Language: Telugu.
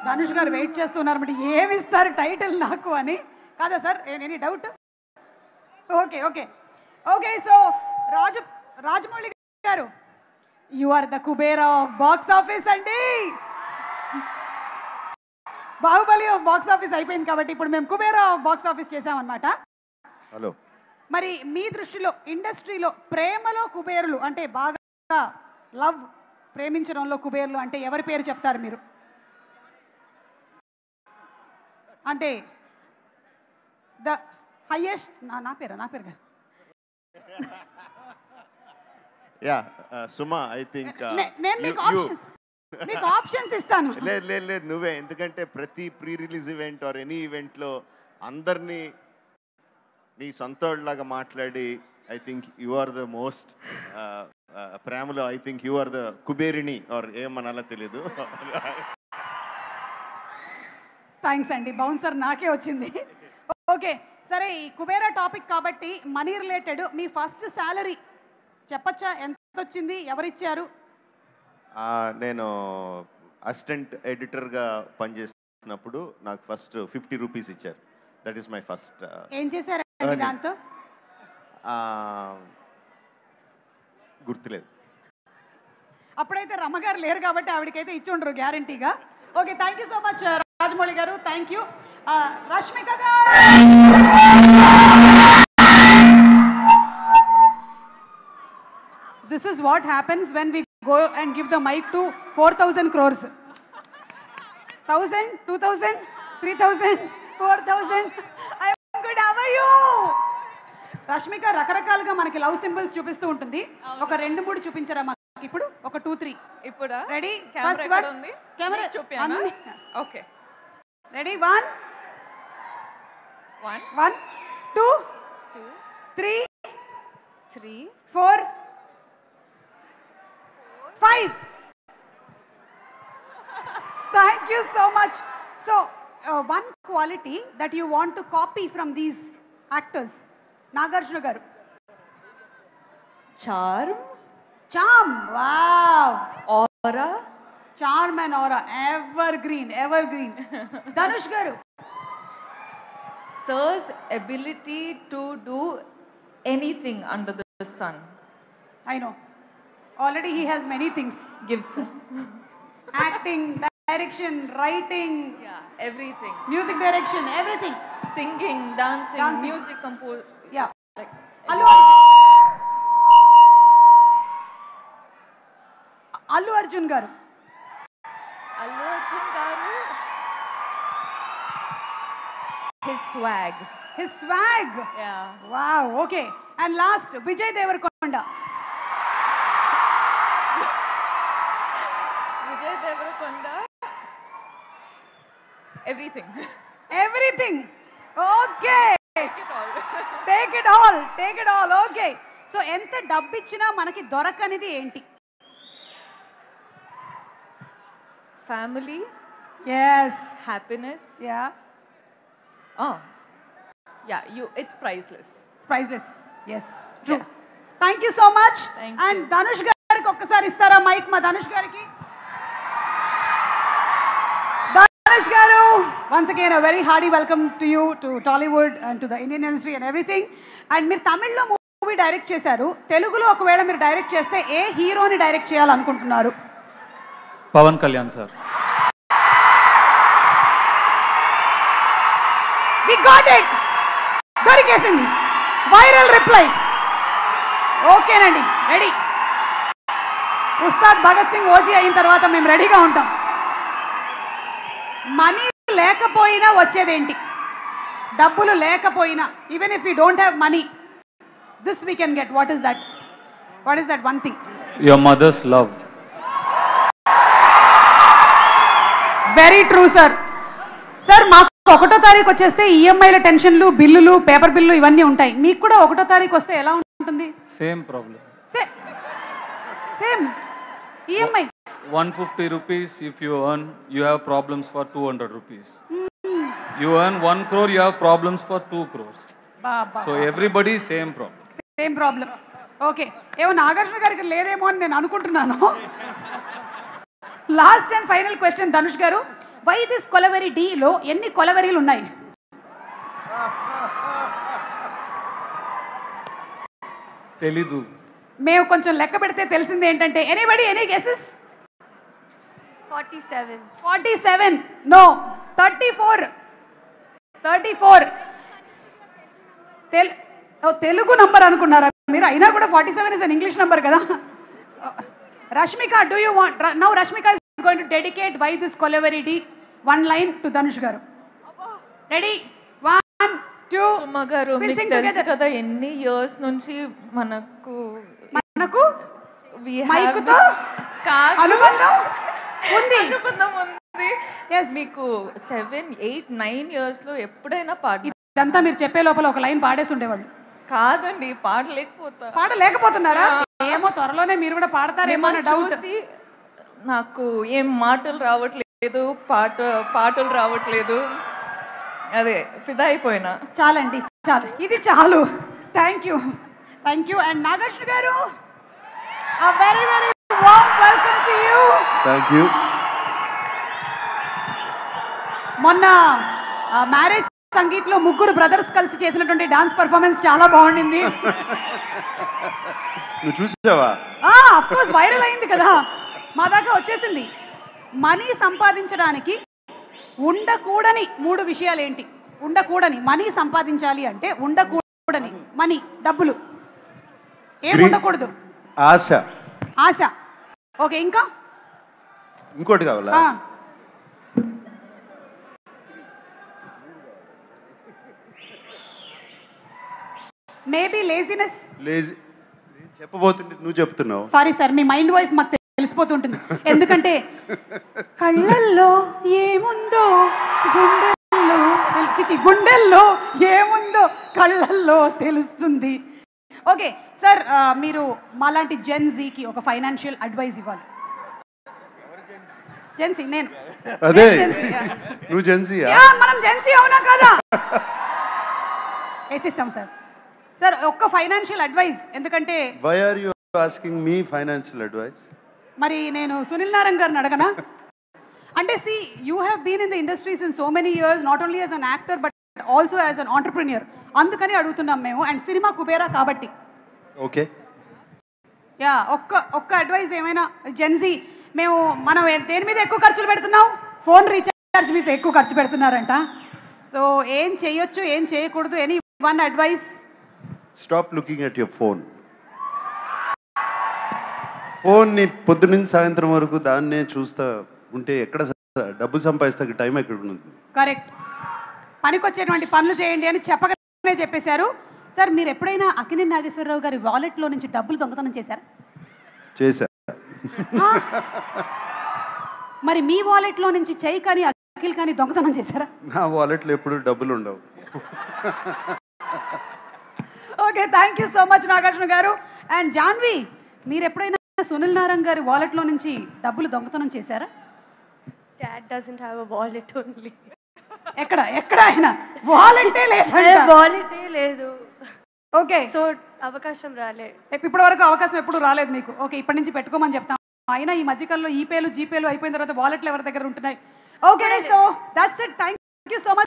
ధనుష్ గారు వెయిట్ చేస్తున్నారు మరి ఏమి ఇస్తారు టైటిల్ నాకు అని కాదా sir any doubt okay okay okay so Rajamouli garu you are the Kubera of box office అండి బాహుబలి ఆఫ్ బాక్స్ ఆఫీస్ అయిపోయింది కాబట్టి ఇప్పుడు మేము కుబేరా ఆఫ్ బాక్స్ ఆఫీస్ చేసామన్నమాట హలో మరి మీ దృష్టిలో ఇండస్ట్రీలో ప్రేమలో కుబేరులు అంటే బాగా లవ్ ప్రేమించడంలో కుబేరులు అంటే ఎవరి పేరు చెప్తారు మీరు అంటే ద హైయెస్ట్ నా పేరు కదా యా సుమా ఐ థింక్ నేను మీకు ఆప్షన్స్ ఇస్తాను లేదు నువ్వే ఎందుకంటే ప్రతి pre release event or any ఈవెంట్లో అందరినీ నీ సొంతలాగా మాట్లాడి I think you are the most ప్రేమలో I think you are the కుబేరిణి ఆర్ ఏమనాలో తెలీదు థ్యాంక్స్ అండి బౌన్సర్ నాకే వచ్చింది ఓకే సరే ఈ కుబేరా టాపిక్ కాబట్టి మనీ రిలేటెడ్ మీ ఫస్ట్ శాలరీ చెప్పచ్చా ఎంత వచ్చింది ఎవరిచ్చారు నేను అసిస్టెంట్ ఎడిటర్గా పనిచేస్తున్నప్పుడు నాకు ఫస్ట్ 50 రూపీస్ ఇచ్చారు దట్ ఈస్ మై ఫస్ట్ ఏం చేశారండి దాంతో గుర్తులేదు అప్పుడైతే రమ్మగారు లేరు కాబట్టి ఆవిడకైతే ఇచ్చుండ్రు గ్యారంటీగా okay thank you so much Rajamouli garu thank you Rashmika garu this is what happens when we go and give the mike to 4,000 crores 1,000 2,000 3,000 4,000 I'm good how are you Rashmika రకరకాలుగా మనకి లవ్ సింబల్స్ చూపిస్తూ ఉంటుంది ఒక 2-3 చూపించరా మాకు ఇప్పుడు ఒక 2-3 ఇప్పుడు రెడీ ఫస్ట్ వన్ కెమెరా చూపియానా okay ready 1 2 3 4 5 thank you so much so one quality that you want to copy from these actors Nagarjuna garu charm wow aura charm and aura evergreen Dhanush garu sir's ability to do anything under the sun I know already he has many things gives acting direction writing everything music direction everything singing dancing music compose yeah like Allu Arjun garu his swag yeah wow okay and last Vijay Deverakonda everything okay take it all okay so enta డబ్బు ఇచ్చినా మనకి దొరకనిది ఏంటి family yes happiness yeah it's priceless yes true yeah. thank you so much and Dhanush gariki okkasari istara mic ma Dhanush gariki Dhanush garu once again a very hearty welcome to you to Tollywood and to the Indian industry and everything and meer Tamil lo movie direct చేశారు తెలుగులో ఒకవేళ మీరు డైరెక్ట్ చేస్తే ఏ హీరోని డైరెక్ట్ చేయాలనుకుంటున్నారు Pawan Kalyan sir we got it దొరికేసింది వైరల్ రిప్లై ఓకేనండి రెడీ ఉస్తాద్ భగత్ సింగ్ ఓజీ అయిన తర్వాత మేము రెడీగా ఉంటాం మనీ లేకపోయినా వచ్చేదేంటి డబ్బులు లేకపోయినా even if you don't have money this we can get what is that one thing your mother's love very true sir మాకు 1వ తారీఖు వచ్చేస్తే ఈఎంఐల టెన్షన్లు బిల్లులు పేపర్ బిల్లు ఇవన్నీ ఉంటాయి మీకు కూడా 1వ తారీఖు వస్తే ఎలా ఉంటుంది same problem same EMI 150 rupees if you earn you have problems for 200 rupees you earn 1 crore you have problems for 2 crores so everybody same problem okay ఏమో నాగార్జున గారికి లేదేమో అని నేను అనుకుంటున్నాను last and final question Dhanush గారు వై దిస్ కొలవెరీ డీలో ఎన్ని కొలవెరీలు ఉన్నాయి? తెలీదు. మేము కొంచెం లెక్క పెడితే తెలిసింది ఏంటంటే, anybody any guesses? 47. 47. No, 34. Telugu number అనుకున్నారా మీరు? అయినా కూడా 47 ఇస్ అన్ ఇంగ్లీష్ నంబర్ కదా. Rashmika, do you want now? Rashmika is going to dedicate why this Kolaveri Di one line to Dhanush garu. Ready? 1 2 Suma గారు, మీకు తెలుసు కదా ఎన్ని ఇయర్స్ నుంచి మనకు మైకుతో అనుబంధం ఉంది. మీకు 7 8 9 ఇయర్స్ లో ఎప్పుడైనా పాట ఇదంతా మీరు చెప్పే లోపల ఒక లైన్ పాడేసి ఉండేవాళ్ళు. కాదండి, పాడలేకపోతున్నారా? ఏమో త్వరలోనే మీరు కూడా పాడతారేమో అన్న డౌట్. నాకు ఏం మాటలు రావట్లేదు, పాటలు రావట్లేదు, అదే ఫిదా అయిపోయినా. చాలండి, చాలు, ఇది చాలు. Thank you. And Nagarjuna garu, very very warm welcome to you. Thank you. మొన్న మ్యారేజ్ సంగీత్లో ముగ్గురు బ్రదర్స్ కలిసి చేసినటువంటి డాన్స్ పర్ఫార్మెన్స్ చాలా బాగుండింది. నువ్వు చూసావా? ఆఫ్ కోర్స్ వైరల్ అయింది కదా, మా దాకా వచ్చేసింది. మనీ సంపాదించడానికి ఉండకూడని 3 విషయాలు ఏంటి? ఉండకూడని, మనీ సంపాదించాలి అంటే ఉండకూడని మనీ, డబ్బులు ఏం ఉండకూడదు? ఆశ. ఓకే, ఇంకా ఇంకోటి కావాలా? Maybe laziness. చెప్పబోతుంటే నువ్వు చెప్తున్నావు. సారీ సార్, మీ మైండ్ వాయిస్ మాకు తెలిసిపోతుంటుంది. ఎందుకంటే కళ్ళల్లో ఏముందో గుండెల్లో ఏముందో కళ్ళల్లో తెలుస్తుంది. ఓకే సార్, మీరు మాలాంటి జెన్జీకి ఒక ఫైనాన్షియల్ అడ్వైస్ ఇవ్వాలి. జెన్సీ నేను. అదే నువ్వు జెన్సీయా? మనం జెన్సీ అవునా కదా? వేసిస్తాం సార్. సార్ ఒక్క ఫైనాన్షియల్ అడ్వైస్. ఎందుకంటే why are you asking me financial advice? మరి నేను సునీల్ నారాయణ్ గారిని అడగనా? అంటే see you have been in the industries in so many years, not only as an actor but also as an entrepreneur. అందుకని అడుగుతున్నాం మేము. అండ్ సినిమా కుబేరా కాబట్టి. ఓకే, యా, ఒక్క అడ్వైస్ ఏమైనా. జెన్సీ మనం దేని మీద ఎక్కువ ఖర్చులు పెడుతున్నాం? ఫోన్ రీఛార్జ్ మీద ఎక్కువ ఖర్చు పెడుతున్నారంట. సో ఏం చేయొచ్చు, ఏం చేయకూడదు? Any one advice? Stop looking at your ఫోన్ని పొద్దు నుంచి సాయంత్రం వరకు దాన్నే చూస్తా ఉంటే ఎక్కడ డబ్బులు సంపాదిస్తే టైం ఎక్కడ ఉంటుంది? కరెక్ట్. పనికొచ్చేటువంటి పనులు చేయండి అని చెప్పగానే చెప్పేశారు. సార్ మీరు ఎప్పుడైనా అక్కినేని నాగేశ్వరరావు గారి వాలెట్లో నుంచి డబ్బులు దొంగతనం చేశారా? చేశా. మరి మీ వాలెట్లో నుంచి చెయ్యి కానీ అఖిల్ కానీ దొంగతనం చేశారా? నా వాలెట్లో ఎప్పుడు డబ్బులు ఉండవు. Okay, thank you so much Nagarjuna గారు. అండ్ జాన్వి, మీరు ఎప్పుడైనా సునీల్ నారాయణ్ గారి వాలెట్లో నుంచి డబ్బులు దొంగతనం చేశారా? Dad doesn't have a wallet only. ఎక్కడ ఆయన వాలెటే లేదు. ఓకే, సో అవకాశం రాలే. ఇప్పటి వరకు అవకాశం ఎప్పుడు రాలేదు మీకు. ఓకే, ఇప్పటి నుంచి పెట్టుకోమని చెప్తాం. అయినా ఈ మధ్యకాలంలో ఈపేలు జీపేలు అయిపోయిన తర్వాత వాలెట్లు ఎవరి దగ్గర ఉంటున్నాయి. Okay, so that's it. Thank you so much.